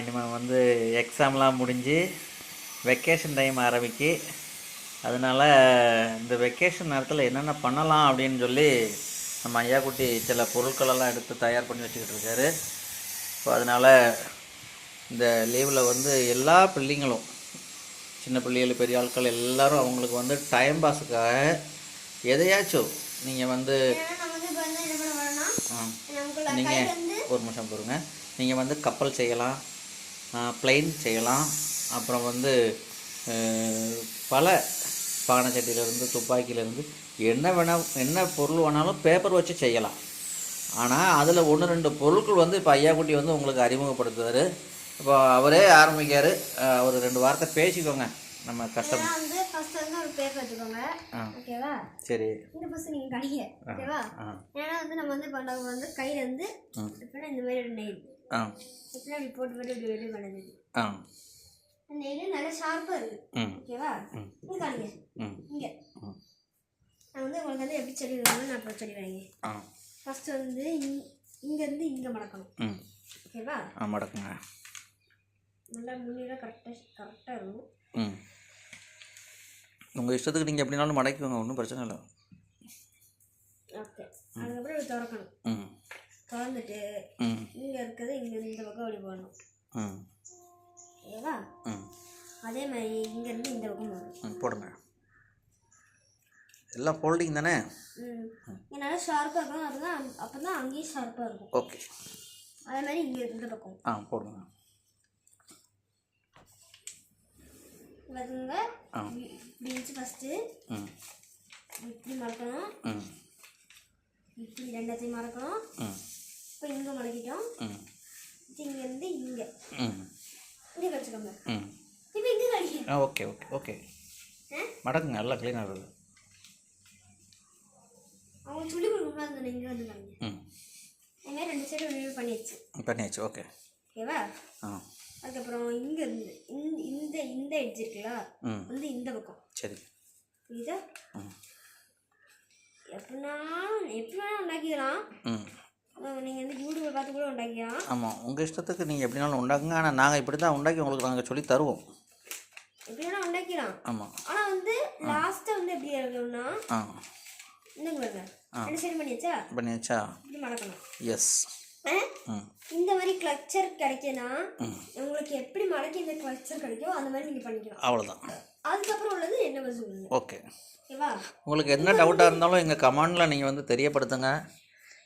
இனிமேல் வந்து எக்ஸாம்லாம் முடிஞ்சு வெக்கேஷன் டைம் ஆரம்பிக்கு. அதனால் இந்த வெக்கேஷன் நேரத்தில் என்னென்ன பண்ணலாம் அப்படின்னு சொல்லி நம்ம ஐயாக்குட்டி சில பொருட்களெல்லாம் எடுத்து தயார் பண்ணி வச்சுக்கிட்டு இருக்காரு. இப்போ அதனால் இந்த லீவில் வந்து எல்லா பிள்ளைங்களும், சின்ன பிள்ளைகள் பெரிய ஆட்கள் எல்லோரும் அவங்களுக்கு வந்து டைம் பாஸுக்காக எதையாச்சும் நீங்கள் வந்து நீங்கள் ஒரு நிமிஷம் பொறுங்க. நீங்கள் வந்து கப்பல் செய்யலாம், பிளெயின் செய்யலாம், அப்புறம் வந்து பல பானை சட்டியிலேருந்து துப்பாக்கியிலேருந்து என்ன பொருள் வேணாலும் பேப்பர் வச்சு செய்யலாம். ஆனால் அதில் 1-2 பொருட்கள் வந்து இப்போ ஐயாக்குட்டி வந்து உங்களுக்கு அறிமுகப்படுத்துவார். இப்போ அவரே ஆரம்பிக்கார். ஒரு 2 வார்த்தை பேசிக்கோங்க. நம்ம கஷ்டம் வந்து ஃபர்ஸ்ட் வந்து ஒரு பேப்பர் எடுத்துக்கோங்க. ஓகேவா? சரி. இந்த ஃபர்ஸ்ட் நீங்க கடிங்க. ஓகேவா? ஏன்னா வந்து நம்ம வந்து பண்ணது வந்து கையில இருந்து இப்ப இந்த மாதிரி ஒரு நெயில். இப்படி அப்படி போட்டு இப்படி வெளிய பண்ணுது. அந்த நெயில் நல்ல ஷார்ப்பா இருக்கு. ஓகேவா? இங்க கடிங்க. இங்க. நான் வந்து உங்களுக்கு வந்து எப்படி சொல்லிடுவேன் நான் இப்ப சொல்லிடுறேன். ஃபர்ஸ்ட் வந்து இங்க இருந்து இங்க மடக்கணும். ஓகேவா? மடக்குங்க. நல்லா முன்னில கரெக்டா இருக்கும். உங்கள் இஷ்டத்துக்கு நீங்கள் எப்படினாலும் மடக்கிக்கோங்க, ஒன்றும் பிரச்சனை இல்லை. ஓகே, அதுக்கப்புறம் இப்படி திறக்கணும். திறந்துட்டு இங்கே இருக்கிறது இங்கே இந்த பக்கம் அப்படி போடணும். ஓகேவா? அதே மாதிரி இங்கேருந்து இந்த பக்கம் போடணும். போடுங்க. எல்லாம் ஃபோல்டிங் தானே? நல்லா ஷார்ப்பாக இருக்கணும். அதுதான் அப்போ தான் அங்கேயும் ஷார்ப்பாக இருக்கும். ஓகே. அதே மாதிரி இங்கே இந்த பக்கம் போடுங்க. வந்துங்க இப்படி வச்சு ஃபஸ்ட்டு இப்படி மறக்கணும். இப்படி ரெண்டத்தையும் மறக்கணும். இப்போ இங்கே மறக்கிட்டோம். இங்கேருந்து இங்கே இங்கே வச்சுக்கோங்க. இப்போ இங்கே கழிக்க. Okay okay okay. மடக்குங்க, நல்லா க்ளீனாக இருக்குது. அவங்க சொல்லி கொடுக்கணும். இங்கே வந்து கழிங்க. இதுமாதிரி 2 சைடு ரிவ்யூ பண்ணியாச்சு. ஓகே. ஓகேவா? அதுக்கப்புறம் இங்கேருந்து இந்த எட்ஜ் இருக்குல்ல, வந்து இந்த பக்கம். சரி. இதை எப்படின்னா உண்டாக்கிக்கலாம். நீங்கள் வந்து யூடியூப்பில் பார்த்து கூட உண்டாக்கிக்கலாம். ஆமாம், உங்கள் இஷ்டத்துக்கு நீங்கள் எப்படினாலும் உண்டாக்குங்க. ஆனால் நாங்கள் இப்படி தான் உண்டாக்கி உங்களுக்கு நாங்கள் சொல்லி தருவோம். எப்படி வேணால் உண்டாக்கிக்கலாம். ஆமாம். ஆனால் வந்து லாஸ்ட்டாக வந்து எப்படி இருக்கணும்னா இன்னும் பாருங்க 2 சைடு பண்ணியாச்சா இப்படி மடக்கணும். எஸ். இந்த மாதிரி கிளச்சர் கிடைக்குன்னா உங்களுக்கு எப்படி மடக்கி இந்த கிளச்சர் கிடைக்கும் அந்த மாதிரி நீங்கள் பண்ணிக்கலாம். அவ்வளோதான். அதுக்கப்புறம் உள்ளது என்ன சொல்லுங்க. ஓகே. ஓகேவா? உங்களுக்கு என்ன டவுட்டாக இருந்தாலும் எங்கள் கமெண்டில் நீங்கள் வந்து தெரியப்படுத்துங்க.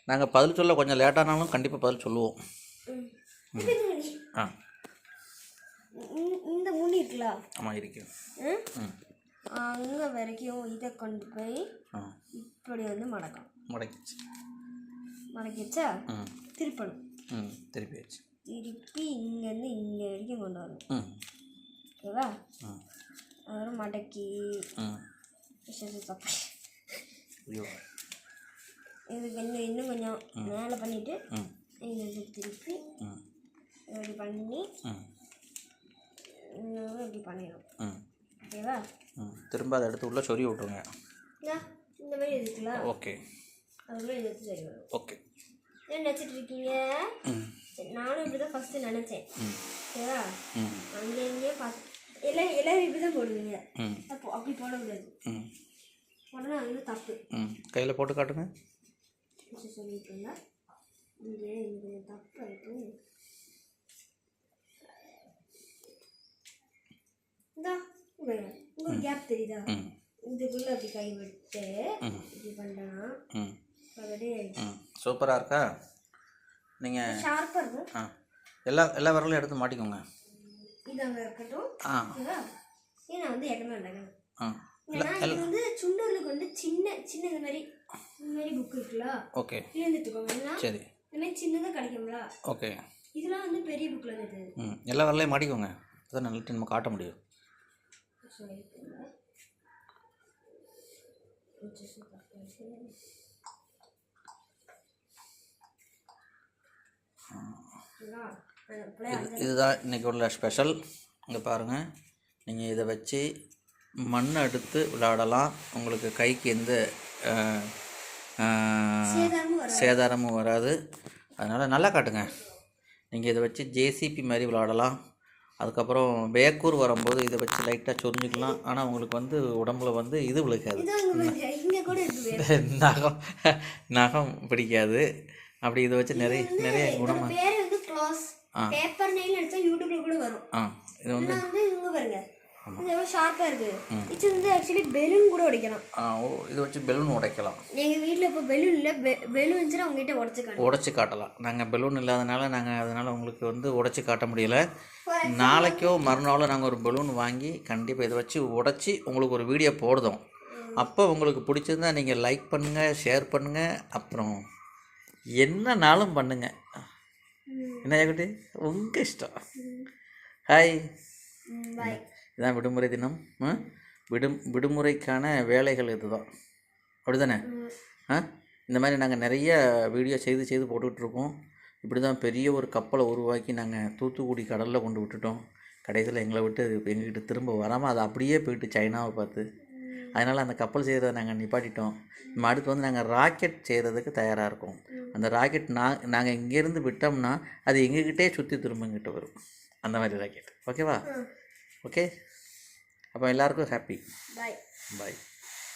நாங்கள் பதில் சொல்ல கொஞ்சம் லேட்டானாலும் கண்டிப்பாக பதில் சொல்லுவோம். இந்த முன்னி இருக்குல்ல? ஆமாம், இருக்கு. அங்கே வரைக்கும் இதை கொண்டு போய் இப்படி வந்து மடக்கிச்சா திருப்பணும். திருப்பியாச்சு. திருப்பி இங்கேருந்து இங்கே வரைக்கும் கொண்டு வரணும். ஓகேவா? அதுவும் மடக்கி இது இன்னும் கொஞ்சம் மேலே பண்ணிவிட்டு இங்கே திருப்பி இப்படி பண்ணி இப்படி பண்ணிடணும். ஓகேவா? திரும்ப அதை எடுத்து உள்ளே சொறி விட்ருங்க. இந்த மாதிரி இருக்குல்ல? ஓகே. அதுக்குள்ளே எடுத்து சரி வரும். ஓகே. என்ன நினச்சிட்டு இருக்கீங்க? நானும் இப்படி தான் ஃபஸ்ட்டு நினச்சேன். ஓகேவா? அங்கே இங்கேயே பார்த்து எல்லாரும் இப்படி தான் போடுவீங்க. அப்போ அப்படி போடக்கூடாது. போடணும், அது வந்து தப்பு. கையில் போட்டு காட்டுங்க. சொல்லிட்டுருங்க. இங்கே இது தப்பு ஆகிட்டு உங்களுக்கு கேப் தெரியுதா? இதுக்குள்ளே அப்படி கை விட்டு இப்படி பண்ணலாம். சூப்பராக இருக்கா? நீங்கள் ஷார்ப்பாக இருக்கும். எல்லா விரலையும் எடுத்து மாட்டிக்கோங்க. இது அங்கே இருக்கட்டும். ஏன்னா வந்து இடமே உண்டாக்கணும். இது வந்து சுண்டலுக்கு வந்து சின்ன இந்த மாதிரி புக் இருக்குல்ல? ஓகே. இருந்துட்டுக்கோங்க. சரி. இந்த மாதிரி சின்னதாக கிடைக்கும்ல? ஓகே. இதெல்லாம் வந்து பெரிய புக்கில் இருந்தது. எல்லா விரலையும் மாட்டிக்கோங்க. அதான் நல்லா நம்ம காட்ட முடியும். இதுதான் இன்றைக்கி உள்ள ஸ்பெஷல். இங்கே பாருங்கள், நீங்கள் இதை வச்சு மண் எடுத்து விளையாடலாம். உங்களுக்கு கைக்கு எந்த சேதாரமும் வராது. அதனால் நல்லா காட்டுங்க. நீங்கள் இதை வச்சு ஜேசிபி மாதிரி விளாடலாம். அதுக்கப்புறம் வேக்கூர் வரும்போது இதை வச்சு லைட்டாக சொரிஞ்சுக்கலாம். ஆனால் உங்களுக்கு வந்து உடம்புல வந்து இது விழுகாது, நகம் நகம் பிடிக்காது. அப்படி இதை வச்சு நிறைய நிறைய குணமாக பேப்பர் நெயில் அடிச்சா யூடியூப்ல கூட வரும். இது வந்து இங்க பாருங்க, இது எவ்வளவு ஷார்ப்பா இருக்கு. இது வந்து एक्चुअली பெலூன் கூட உடைக்கலாம். இது வச்சு பெலூன் உடைக்கலாம். எங்க வீட்ல இப்ப பெலூன் இல்ல, பெலூன் இருந்துச்சுனா உங்ககிட்ட உடைச்சு காட்டலாம். நாங்கள் பெலூன் இல்லாதனால அதனால் உங்களுக்கு வந்து உடைச்சி காட்ட முடியல. நாளைக்கோ மறுநாளோ நாங்கள் ஒரு பெலூன் வாங்கி கண்டிப்பாக இதை வச்சு உடைச்சி உங்களுக்கு ஒரு வீடியோ போடுதோம். அப்போ உங்களுக்கு பிடிச்சிருந்தா நீங்கள் லைக் பண்ணுங்கள், ஷேர் பண்ணுங்கள், அப்புறம் என்னன்னாலும் பண்ணுங்கள். என்ன ஜெயக்குட்டி, உங்கள் இஷ்டம். ஹாய், இதான் விடுமுறை தினம். விடுமுறைக்கான வேலைகள் இதுதான், அப்படி தானே? இந்த மாதிரி நாங்கள் நிறைய வீடியோ செய்து போட்டுட்ருக்கோம். இப்படி தான் பெரிய ஒரு கப்பலை உருவாக்கி நாங்கள் தூத்துக்குடி கடலில் கொண்டு விட்டுட்டோம். கடைசியில் எங்களை விட்டு எங்ககிட்ட திரும்ப வராமல் அது அப்படியே போயிட்டு சைனாவை பார்த்து. அதனால் அந்த கப்பல் செய்கிறத நாங்கள் நிப்பாட்டிட்டோம். நம்ம அடுத்து வந்து நாங்கள் ராக்கெட் செய்கிறதுக்கு தயாராக இருக்கோம். அந்த ராக்கெட் நாங்கள் இங்கேருந்து விட்டோம்னா அது எங்ககிட்டே சுற்றி திரும்ப எங்கிட்ட வரும், அந்த மாதிரி ராக்கெட். ஓகேவா? ஓகே, அப்போ எல்லாருக்கும் ஹாப்பி. பாய். பாய்.